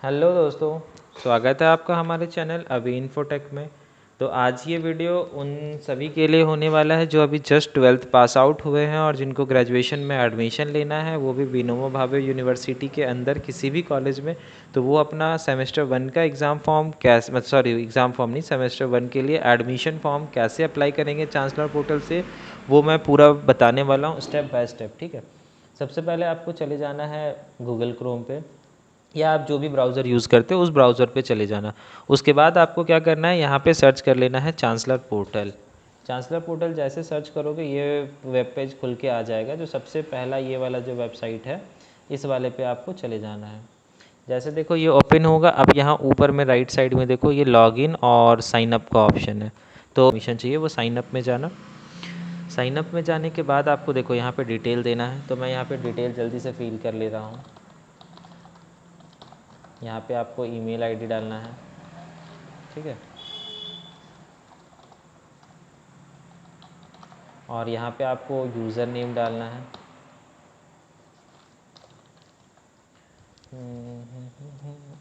Hello दोस्तों, स्वागत है आपका हमारे चैनल अभी इन्फोटेक में। तो आज ये वीडियो उन सभी के लिए होने वाला है जो अभी जस्ट 12th पास आउट हुए हैं और जिनको ग्रेजुएशन में एडमिशन लेना है, वो भी विनोबा भावे यूनिवर्सिटी के अंदर किसी भी कॉलेज में। तो वो अपना सेमेस्टर 1 का एग्ज़ाम फॉर्म कैसे एग्ज़ाम फॉर्म नहीं, सेमेस्टर 1 के लिए एडमिशन फॉर्म कैसे अप्लाई करेंगे चांसलर पोर्टल से, वो मैं पूरा बताने वाला हूँ स्टेप बाय स्टेप। ठीक है, सबसे पहले आपको चले जाना है गूगल क्रोम पे, या आप जो भी ब्राउज़र यूज़ करते हो उस ब्राउज़र पे चले जाना। उसके बाद आपको क्या करना है, यहाँ पे सर्च कर लेना है चांसलर पोर्टल। चांसलर पोर्टल जैसे सर्च करोगे ये वेब पेज खुल के आ जाएगा। जो सबसे पहला ये वाला जो वेबसाइट है, इस वाले पे आपको चले जाना है। जैसे देखो ये ओपन होगा, अब यहाँ ऊपर में राइट साइड में देखो ये लॉगिन और साइन अप का ऑप्शन है। तो मिशन चाहिए वो साइन अप में जाना। साइन अप में जाने के बाद आपको देखो यहाँ पे डिटेल देना है, तो मैं यहाँ पे डिटेल जल्दी से फिल कर ले रहा हूँ। यहाँ पे आपको ईमेल आईडी डालना है, ठीक है। और यहाँ पे आपको यूज़र नेम डालना है।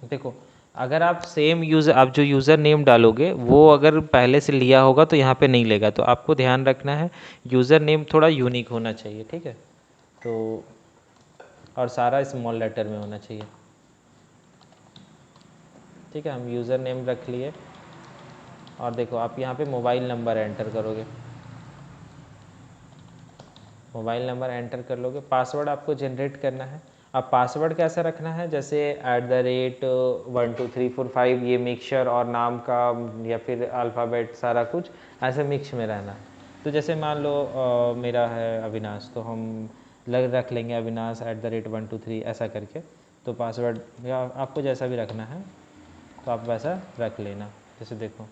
देखो, अगर आप आप जो यूज़र नेम डालोगे वो अगर पहले से लिया होगा तो यहाँ पे नहीं लेगा, तो आपको ध्यान रखना है यूज़र नेम थोड़ा यूनिक होना चाहिए, ठीक है। तो और सारा स्मॉल लेटर में होना चाहिए, ठीक है। हम यूज़र नेम रख लिए और देखो आप यहाँ पे मोबाइल नंबर एंटर करोगे। मोबाइल नंबर एंटर कर लोगे, पासवर्ड आपको जनरेट करना है। अब पासवर्ड कैसा रखना है, जैसे @12345 ये मिक्सचर और नाम का या फिर अल्फ़ाबेट सारा कुछ ऐसे मिक्स में रहना है। तो जैसे मान लो मेरा है अविनाश, तो हम रख लेंगे अविनाश @123 ऐसा करके। तो पासवर्ड या आपको जैसा भी रखना है तो आप वैसा रख लेना। जैसे देखो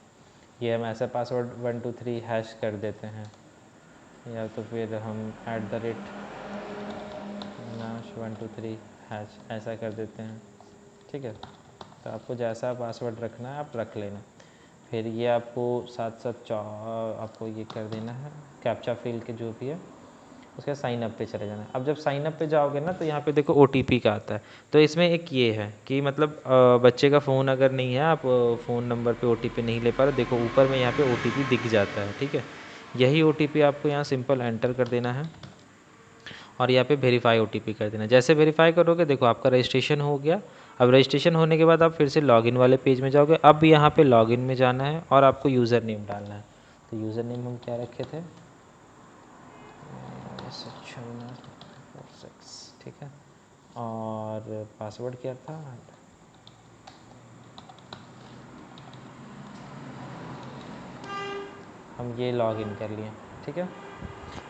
ये हम ऐसा पासवर्ड 123 कर देते हैं, या तो फिर हम @123 ऐसा कर देते हैं, ठीक है। तो आपको जैसा पासवर्ड रखना है आप रख लेना। फिर ये आपको साथ साथ आपको ये कर देना है कैप्चा फिल के जो भी है, उसके साइन अप पे चले जाना है। अब जब साइन अप पे जाओगे ना तो यहाँ पे देखो OTP का आता है। तो इसमें एक ये है कि मतलब बच्चे का फ़ोन अगर नहीं है, आप फ़ोन नंबर पे OTP नहीं ले पा रहे, देखो ऊपर में यहाँ पे OTP दिख जाता है, ठीक है। यही OTP आपको यहाँ सिंपल एंटर कर देना है और यहाँ पे वेरीफाई OTP कर देना। जैसे वेरीफाई करोगे देखो आपका रजिस्ट्रेशन हो गया। अब रजिस्ट्रेशन होने के बाद आप फिर से लॉगिन वाले पेज में जाओगे। अब यहाँ पे लॉगिन में जाना है और आपको यूज़र नेम डालना है। तो यूज़र नेम हम क्या रखे थे, ठीक है। और पासवर्ड क्या था, हम ये लॉगिन कर लिए, ठीक है।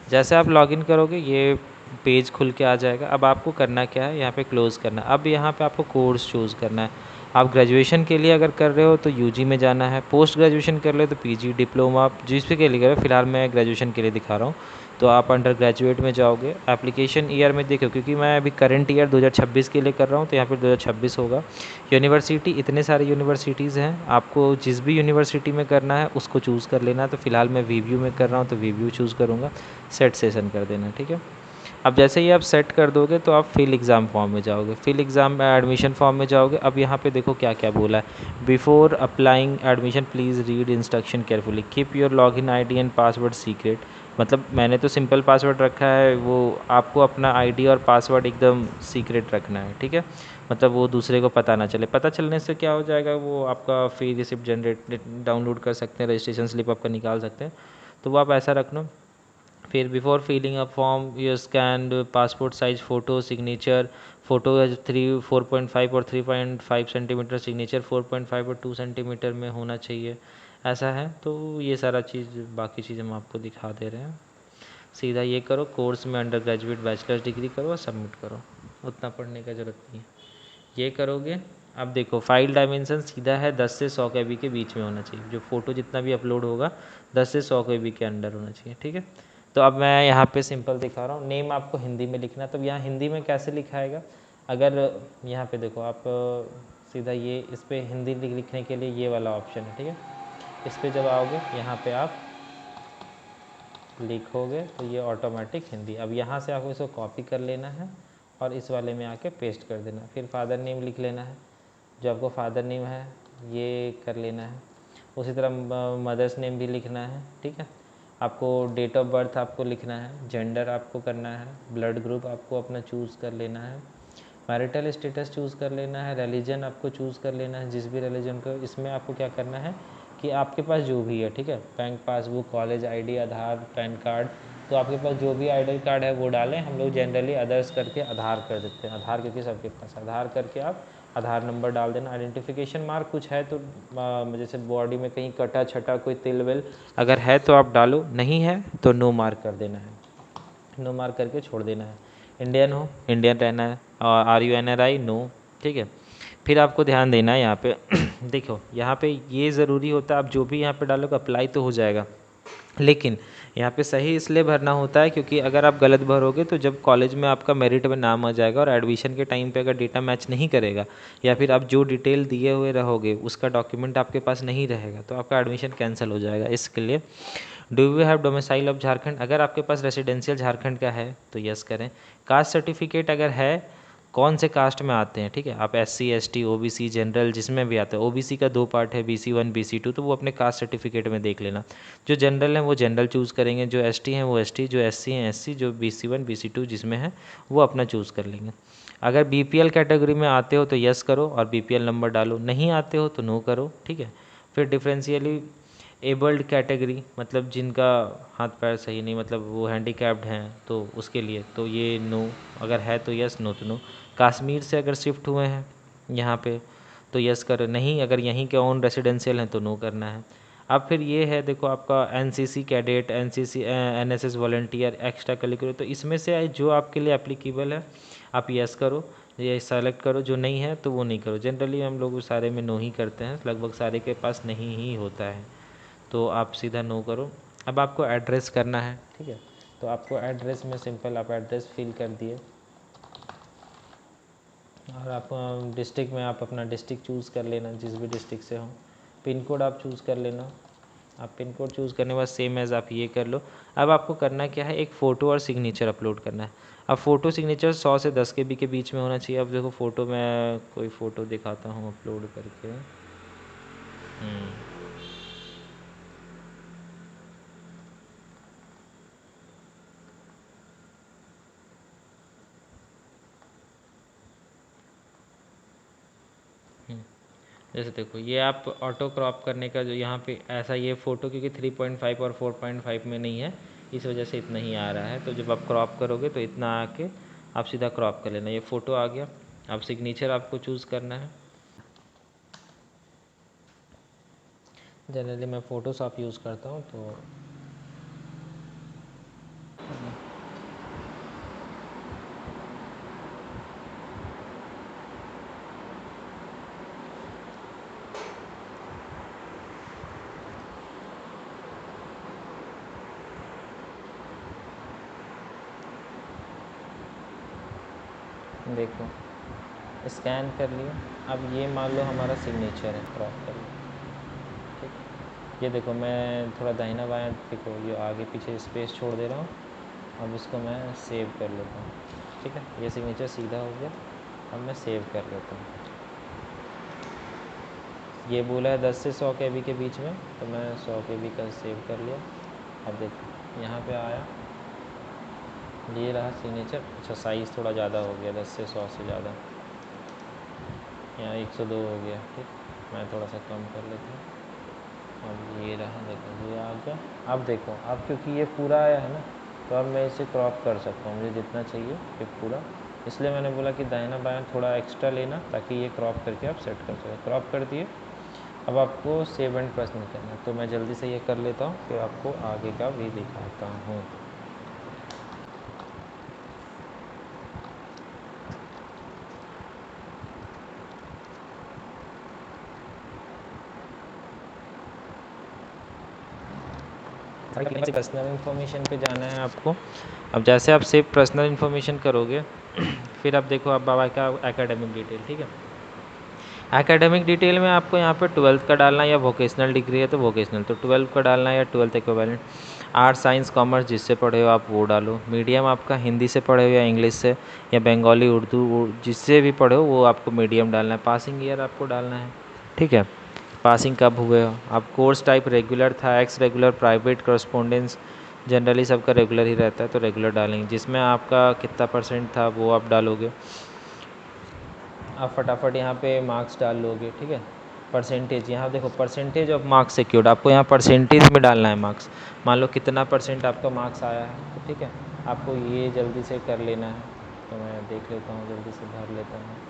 जैसे आप लॉगिन करोगे ये पेज खुल के आ जाएगा। अब आपको करना क्या है, यहाँ पे क्लोज़ करना है। अब यहाँ पे आपको कोर्स चूज़ करना है। आप ग्रेजुएशन के लिए अगर कर रहे हो तो यूजी में जाना है, पोस्ट ग्रेजुएशन कर रहे हो तो पीजी डिप्लोमा, आप जिस भी के लिए कर रहे हो, फिलहाल मैं ग्रेजुएशन के लिए दिखा रहा हूँ। तो आप अंडर ग्रेजुएट में जाओगे। एप्लीकेशन ईयर में देखो, क्योंकि मैं अभी करंट ईयर 2026 के लिए कर रहा हूँ तो यहाँ पर 2026 होगा। यूनिवर्सिटी इतने सारे यूनिवर्सिटीज़ हैं, आपको जिस भी यूनिवर्सिटी में करना है उसको चूज़ कर लेना। तो फिलहाल मैं वीव्यू में कर रहा हूँ तो वीव्यू चूज़ करूँगा, सेट सेशन कर देना, ठीक है। अब जैसे ही आप सेट कर दोगे तो आप फिल एग्ज़ाम फॉर्म में जाओगे, फिल एग्ज़ाम एडमिशन फॉर्म में जाओगे। अब यहाँ पे देखो क्या क्या बोला है, before applying admission please read instruction carefully, keep your login ID and password secret. मतलब मैंने तो सिंपल पासवर्ड रखा है, वो आपको अपना आईडी और पासवर्ड एकदम सीक्रेट रखना है, ठीक है। मतलब वो दूसरे को पता ना चले। पता चलने से क्या हो जाएगा, वो आपका फी रिसिप्ट जनरेट डाउनलोड कर सकते हैं, रजिस्ट्रेशन स्लिप आपका निकाल सकते हैं। तो वो आप ऐसा रख लो। फिर before filling a form you scan passport size photo, signature photo 4.5 और 3.5 सेंटीमीटर, सिग्नेचर 4.5 और 2 सेंटीमीटर में होना चाहिए, ऐसा है। तो ये सारा चीज़, बाकी चीज़ हम आपको दिखा दे रहे हैं। सीधा ये करो, कोर्स में अंडर ग्रेजुएट बैचलर्स डिग्री करो और सबमिट करो, उतना पढ़ने का ज़रूरत नहीं है। ये करोगे। अब देखो फाइल डायमेंशन सीधा है 10 से 100 KB के बीच में होना चाहिए। जो फ़ोटो जितना भी अपलोड होगा 10 से 100 KB के अंडर होना चाहिए, ठीक है। तो अब मैं यहाँ पे सिंपल दिखा रहा हूँ। नेम आपको हिंदी में लिखना, तो यहाँ हिंदी में कैसे लिखाएगा, अगर यहाँ पे देखो आप सीधा ये इस पर हिंदी लिखने के लिए ये वाला ऑप्शन है, ठीक है। इस पर जब आओगे यहाँ पे आप लिखोगे तो ये ऑटोमेटिक हिंदी। अब यहाँ से आपको इसको कॉपी कर लेना है और इस वाले में आके पेस्ट कर देना। फिर फादर नेम लिख लेना है, जो आपको फादर नेम है ये कर लेना है। उसी तरह मदर्स नेम भी लिखना है, ठीक है। आपको डेट ऑफ बर्थ आपको लिखना है, जेंडर आपको करना है, ब्लड ग्रुप आपको अपना चूज़ कर लेना है, मैरिटल स्टेटस चूज़ कर लेना है, रिलीजन आपको चूज़ कर लेना है, जिस भी रिलीजन को। इसमें आपको क्या करना है कि आपके पास जो भी है, ठीक है, बैंक पासबुक, कॉलेज आईडी, आधार, पैन कार्ड, तो आपके पास जो भी आईडी कार्ड है वो डालें। हम लोग जनरली अदर्स करके आधार कर देते हैं, आधार क्योंकि सबके पास आधार करके आप आधार नंबर डाल देना। आइडेंटिफिकेशन मार्क कुछ है तो जैसे बॉडी में कहीं कटा छटा कोई तिल विल अगर है तो आप डालो, नहीं है तो नो मार्क कर देना है, नो मार्क करके छोड़ देना है। इंडियन हो, इंडियन रहना है, और RUNRI नो, ठीक है। फिर आपको ध्यान देना है यहाँ पे देखो यहाँ पे ये ज़रूरी होता है, आप जो भी यहाँ पे डालोगे अप्लाई तो हो जाएगा, लेकिन यहाँ पे सही इसलिए भरना होता है क्योंकि अगर आप गलत भरोगे तो जब कॉलेज में आपका मेरिट में नाम आ जाएगा और एडमिशन के टाइम पे अगर डेटा मैच नहीं करेगा या फिर आप जो डिटेल दिए हुए रहोगे उसका डॉक्यूमेंट आपके पास नहीं रहेगा तो आपका एडमिशन कैंसिल हो जाएगा। इसके लिए do you have domicile of Jharkhand, अगर आपके पास रेसिडेंशियल झारखंड का है तो यस करें। कास्ट सर्टिफिकेट अगर है, कौन से कास्ट में आते हैं, ठीक है, आप SC ST OBC जनरल जिसमें भी आते हैं। OBC का 2 पार्ट है, BC1 BC2, तो वो अपने कास्ट सर्टिफिकेट में देख लेना। जो जनरल हैं वो जनरल चूज़ करेंगे, जो ST हैं वो ST, जो SC हैं SC, जो BC1 BC2 जिसमें है वो अपना चूज़ कर लेंगे। अगर BPL कैटेगरी में आते हो तो यस करो और BPL नंबर डालो, नहीं आते हो तो नो करो, ठीक है। फिर डिफरेंशियली एबल्ड कैटेगरी मतलब जिनका हाथ पैर सही नहीं, मतलब वो हैंडीकैप्ड हैं तो उसके लिए तो ये नो, अगर है तो यस, नो तो नो। कश्मीर से अगर शिफ्ट हुए हैं यहाँ पे तो यस करो, नहीं अगर यहीं के ओन रेसिडेंशियल हैं तो नो करना है। अब फिर ये है देखो आपका NCC cadet, NCC NSS volunteer, extra curricular, तो इसमें से जो आपके लिए एप्लीकेबल है आप यस करो, ये सेलेक्ट करो, जो नहीं है तो वो नहीं करो। जनरली हम लोग सारे में नो ही करते हैं, लगभग सारे के पास नहीं ही होता है, तो आप सीधा नो करो। अब आपको एड्रेस करना है, ठीक है, तो आपको एड्रेस में सिंपल आप एड्रेस फिल कर दिए और आप डिस्ट्रिक्ट में आप अपना डिस्ट्रिक्ट चूज़ कर लेना, जिस भी डिस्ट्रिक्ट से हो। पिन कोड आप चूज़ कर लेना, आप पिन कोड चूज़ करने के बाद सेम एज़ आप ये कर लो। अब आपको करना क्या है, एक फ़ोटो और सिग्नेचर अपलोड करना है। अब फ़ोटो सिग्नेचर 100 से 10 KB के बीच में होना चाहिए। अब देखो फ़ोटो मैं कोई फ़ोटो दिखाता हूँ अपलोड करके। जैसे देखो ये आप ऑटो क्रॉप करने का जो यहाँ पे ऐसा ये फ़ोटो क्योंकि 3.5 और 4.5 में नहीं है, इस वजह से इतना ही आ रहा है। तो जब आप क्रॉप करोगे तो इतना आके आप सीधा क्रॉप कर लेना। ये फ़ोटो आ गया। अब सिग्नेचर आपको चूज़ करना है। जनरली मैं फ़ोटोशॉप यूज़ करता हूँ तो देखो स्कैन कर लिया। अब ये मान लो हमारा सिग्नेचर है, क्रॉप कर लिया, ठीक। ये देखो मैं थोड़ा दाहिना बायां देखो ये आगे पीछे स्पेस छोड़ दे रहा हूँ। अब इसको मैं सेव कर लेता हूँ, ठीक है। ये सिग्नेचर सीधा हो गया। अब मैं सेव कर लेता हूँ। ये बोला है 10 से 100 KB के बीच में, तो मैं 100 KB का सेव कर लिया। अब देखो यहाँ पे आया, ये रहा सिग्नेचर। अच्छा साइज़ थोड़ा ज़्यादा हो गया, 10 से 100 से ज़्यादा, यहाँ 102 हो गया, ठीक। मैं थोड़ा सा कम कर लेता हूँ। अब ये रहा, देखो ये आ गया। अब देखो अब क्योंकि ये पूरा आया है ना, तो अब मैं इसे क्रॉप कर सकता हूँ, मुझे जितना चाहिए ये पूरा। इसलिए मैंने बोला कि दाहिना बायां थोड़ा एक्स्ट्रा लेना ताकि ये क्रॉप करके आप सेट कर सकें। क्रॉप कर दिए। अब आपको सेव एंड प्रेस नहीं करना, तो मैं जल्दी से ये कर लेता हूँ, फिर आपको आगे का भी दिखाता हूँ। पर्सनल इन्फॉर्मेशन पे जाना है आपको। अब जैसे आप सेव पर्सनल इन्फॉर्मेशन करोगे फिर अब देखो अब बाबा का एकेडमिक डिटेल, ठीक है। एकेडमिक डिटेल में आपको यहाँ पे 12th का डालना है या वोकेशनल डिग्री है तो वोकेशनल, तो 12 का डालना है या 12th equivalent. Arts science commerce जिससे पढ़े हो आप वो डालो। मीडियम आपका हिंदी से पढ़े हो या इंग्लिश से या बंगाली उर्दू जिससे भी पढ़े हो वो आपको मीडियम डालना है। पासिंग ईयर आपको डालना है, ठीक है, पासिंग कब हुए हो आप। कोर्स टाइप रेगुलर था, x regular, private, correspondence, generally सबका रेगुलर ही रहता है तो रेगुलर डालेंगे। जिसमें आपका कितना परसेंट था वो आप डालोगे। आप फटाफट यहाँ पे मार्क्स डाल लोगे, ठीक है। परसेंटेज यहाँ देखो, परसेंटेज ऑफ मार्क्स सिक्योर्ड, आपको यहाँ परसेंटेज में डालना है मार्क्स। मान लो कितना परसेंट आपका मार्क्स आया है, तो ठीक है, आपको ये जल्दी से कर लेना है। तो मैं देख लेता हूँ, जल्दी से भर लेता हूँ।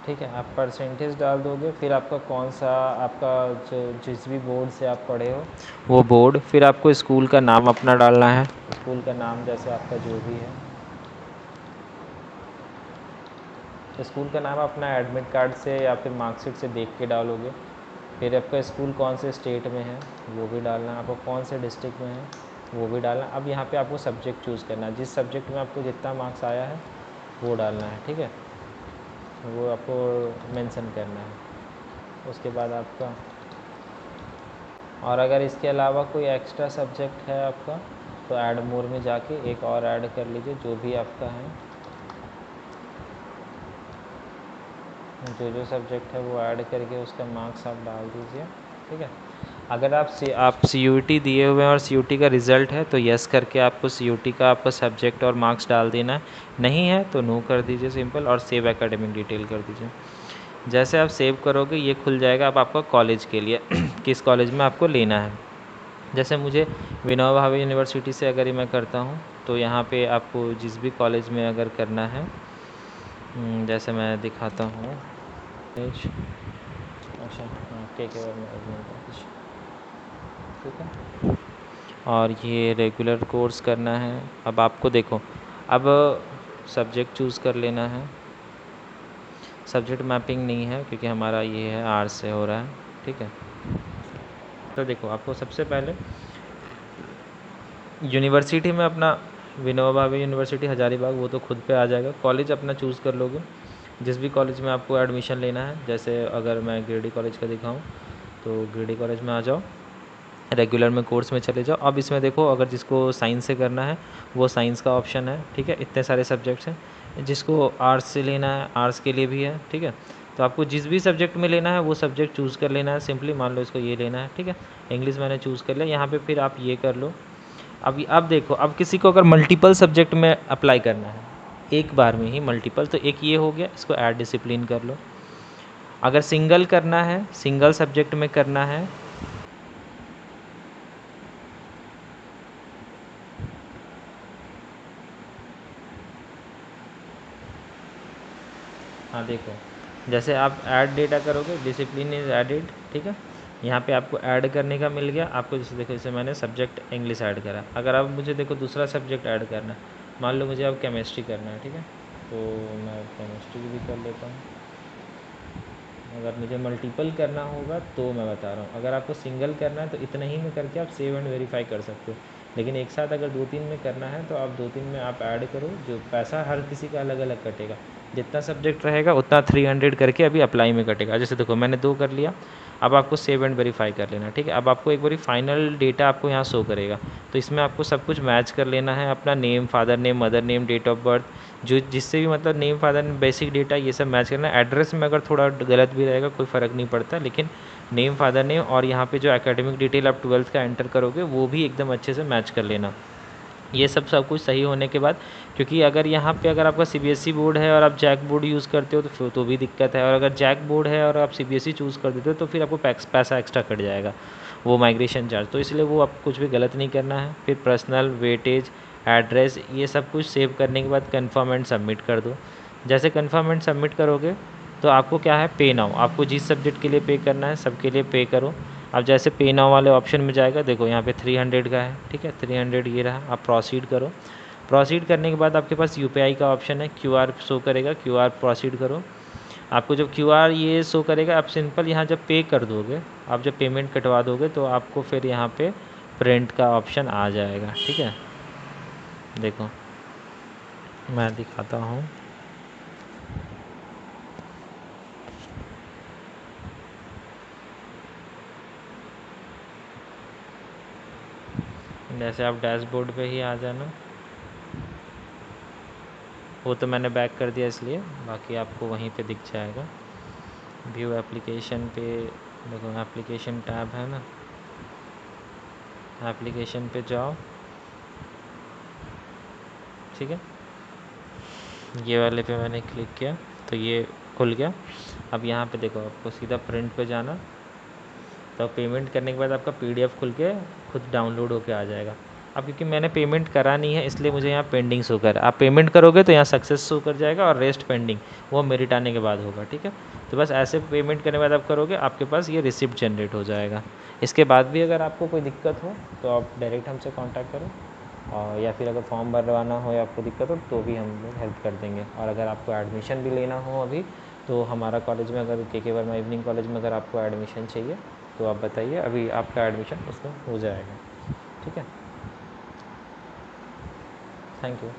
ठीक है, आप परसेंटेज डाल दोगे, फिर आपका कौन सा आपका जो जिस भी बोर्ड से आप पढ़े हो वो बोर्ड, फिर आपको स्कूल का नाम अपना डालना है। स्कूल का नाम जैसे आपका जो भी है, स्कूल का नाम अपना एडमिट कार्ड से या फिर मार्कशीट से देख के डालोगे। फिर आपका स्कूल कौन से स्टेट में है वो भी डालना है, आपको कौन से डिस्ट्रिक्ट में है वो भी डालना। अब यहाँ पे आपको सब्जेक्ट चूज़ करना है, जिस सब्जेक्ट में आपको जितना मार्क्स आया है वो डालना है, ठीक है, वो आपको मेंशन करना है। उसके बाद आपका, और अगर इसके अलावा कोई एक्स्ट्रा सब्जेक्ट है आपका तो ऐड मोर में जाके एक और ऐड कर लीजिए, जो भी आपका है, जो जो सब्जेक्ट है वो ऐड करके उसका मार्क्स आप डाल दीजिए, ठीक है। अगर आप CUT दिए हुए हैं और CUT का रिज़ल्ट है तो यस करके आपको CUT का आपका सब्जेक्ट और मार्क्स डाल देना है, नहीं है तो नो कर दीजिए सिंपल, और सेव एकेडमिक डिटेल कर दीजिए। जैसे आप सेव करोगे ये खुल जाएगा। अब आपका कॉलेज के लिए किस कॉलेज में आपको लेना है, जैसे मुझे विनोबा भावे यूनिवर्सिटी से अगर मैं करता हूँ तो यहाँ पे आपको जिस भी कॉलेज में अगर करना है, जैसे मैं दिखाता हूँ, अच्छा मैनेजमेंट, ठीक है, और ये रेगुलर कोर्स करना है। अब आपको देखो, अब सब्जेक्ट चूज़ कर लेना है, सब्जेक्ट मैपिंग नहीं है क्योंकि हमारा ये है आर्ट्स से हो रहा है, ठीक है। तो देखो आपको सबसे पहले यूनिवर्सिटी में अपना विनोबा भावे यूनिवर्सिटी हजारीबाग वो तो खुद पे आ जाएगा। कॉलेज अपना चूज़ कर लोगे, जिस भी कॉलेज में आपको एडमिशन लेना है। जैसे अगर मैं गिरिडीह कॉलेज का दिखाऊं तो गिरिडीह कॉलेज में आ जाओ, रेगुलर में कोर्स में चले जाओ। अब इसमें देखो, अगर जिसको साइंस से करना है वो साइंस का ऑप्शन है, ठीक है, इतने सारे सब्जेक्ट्स हैं। जिसको आर्ट्स से लेना है आर्ट्स के लिए भी है, ठीक है। तो आपको जिस भी सब्जेक्ट में लेना है वो सब्जेक्ट चूज़ कर लेना है सिंपली। मान लो इसको ये लेना है, ठीक है, इंग्लिश मैंने चूज़ कर लिया। यहाँ पे फिर आप ये कर लो। अब देखो, अब किसी को अगर मल्टीपल सब्जेक्ट में अप्लाई करना है एक बार में ही मल्टीपल, तो एक ये हो गया, इसको ऐड डिसिप्लिन कर लो। अगर सिंगल करना है, सिंगल सब्जेक्ट में करना है, हाँ देखो, जैसे आप ऐड डेटा करोगे, डिसिप्लिन इज एडिड, ठीक है, यहाँ पे आपको ऐड करने का मिल गया आपको। जैसे देखो, जैसे मैंने सब्जेक्ट इंग्लिश ऐड करा। अगर अब मुझे देखो दूसरा सब्जेक्ट ऐड करना है, मान लो मुझे अब केमिस्ट्री करना है, ठीक है, तो मैं केमिस्ट्री भी कर लेता हूँ। अगर मुझे मल्टीपल करना होगा तो मैं बता रहा हूँ, अगर आपको सिंगल करना है तो इतना ही में करके आप सेव एंड वेरीफाई कर सकते हो। लेकिन एक साथ अगर 2-3 में करना है तो आप 2-3 में आप ऐड करो। जो पैसा हर किसी का अलग अलग कटेगा, जितना सब्जेक्ट रहेगा उतना 300 करके अभी अप्लाई में कटेगा। जैसे देखो मैंने 2 कर लिया, अब आपको सेव एंड वेरीफाई कर लेना, ठीक है। अब आपको एक बारी फाइनल डेटा आपको यहाँ शो करेगा, तो इसमें आपको सब कुछ मैच कर लेना है। अपना name, father name, mother name, date of birth, जो जिससे भी मतलब name, father name, basic data ये सब मैच करना है। एड्रेस में अगर थोड़ा गलत भी रहेगा कोई फ़र्क नहीं पड़ता, लेकिन नेम, फादर नेम और यहाँ पे जो एकेडमिक डिटेल आप 12th का एंटर करोगे वो भी एकदम अच्छे से मैच कर लेना। ये सब कुछ सही होने के बाद, क्योंकि अगर यहाँ पे अगर आपका CBSE बोर्ड है और आप जैक बोर्ड यूज़ करते हो तो फिर तो भी दिक्कत है, और अगर जैक बोर्ड है और आप CBSE चूज़ कर देते हो तो फिर आपको पैसा एक्स्ट्रा कट जाएगा, वो माइग्रेशन चार्ज। तो इसलिए वो आपको कुछ भी गलत नहीं करना है। फिर पर्सनल, वेटेज, एड्रेस, ये सब कुछ सेव करने के बाद कन्फर्म एंड सबमिट कर दो। जैसे कन्फर्म एंड सबमिट करोगे तो आपको क्या है, पे नाउ, आपको जिस सब्जेक्ट के लिए पे करना है सबके लिए पे करो। अब जैसे पे नाउ वाले ऑप्शन में जाएगा, देखो यहाँ पे 300 का है, ठीक है, 300 ये रहा। आप प्रोसीड करो। प्रोसीड करने के बाद आपके पास UPI का ऑप्शन है, QR शो करेगा, QR प्रोसीड करो। आपको जब QR ये शो करेगा, आप सिंपल यहाँ जब पे कर दोगे, आप जब पेमेंट कटवा दोगे तो आपको फिर यहाँ पे प्रिंट का ऑप्शन आ जाएगा, ठीक है। देखो मैं दिखाता हूँ। जैसे आप डैशबोर्ड पे ही आ जाना, वो तो मैंने बैक कर दिया इसलिए, बाकी आपको वहीं पे दिख जाएगा। व्यू एप्लीकेशन पे देखो, एप्लीकेशन टैब है ना, एप्लीकेशन पे जाओ, ठीक है। ये वाले पे मैंने क्लिक किया तो ये खुल गया। अब यहाँ पे देखो, आपको सीधा प्रिंट पे जाना, तो पेमेंट करने के बाद आपका पीडीएफ खुल के खुद डाउनलोड होके आ जाएगा। अब क्योंकि मैंने पेमेंट करा नहीं है इसलिए मुझे यहाँ पेंडिंग शो कर, आप पेमेंट करोगे तो यहाँ सक्सेस शो कर जाएगा और रेस्ट पेंडिंग, वो मेरिट आने के बाद होगा, ठीक है। तो बस ऐसे पेमेंट करने के बाद आप करोगे, आपके पास ये रिसिप्ट जनरेट हो जाएगा। इसके बाद भी अगर आपको कोई दिक्कत हो तो आप डायरेक्ट हमसे कॉन्टैक्ट करो, और या फिर अगर फॉर्म भरवाना हो या आपको दिक्कत हो तो भी हम लोग हेल्प कर देंगे। और अगर आपको एडमिशन भी लेना हो अभी, तो हमारा कॉलेज में, अगर के वर्मा इवनिंग कॉलेज में अगर आपको एडमिशन चाहिए तो आप बताइए, अभी आपका एडमिशन उसमें हो जाएगा, ठीक है। Thank you.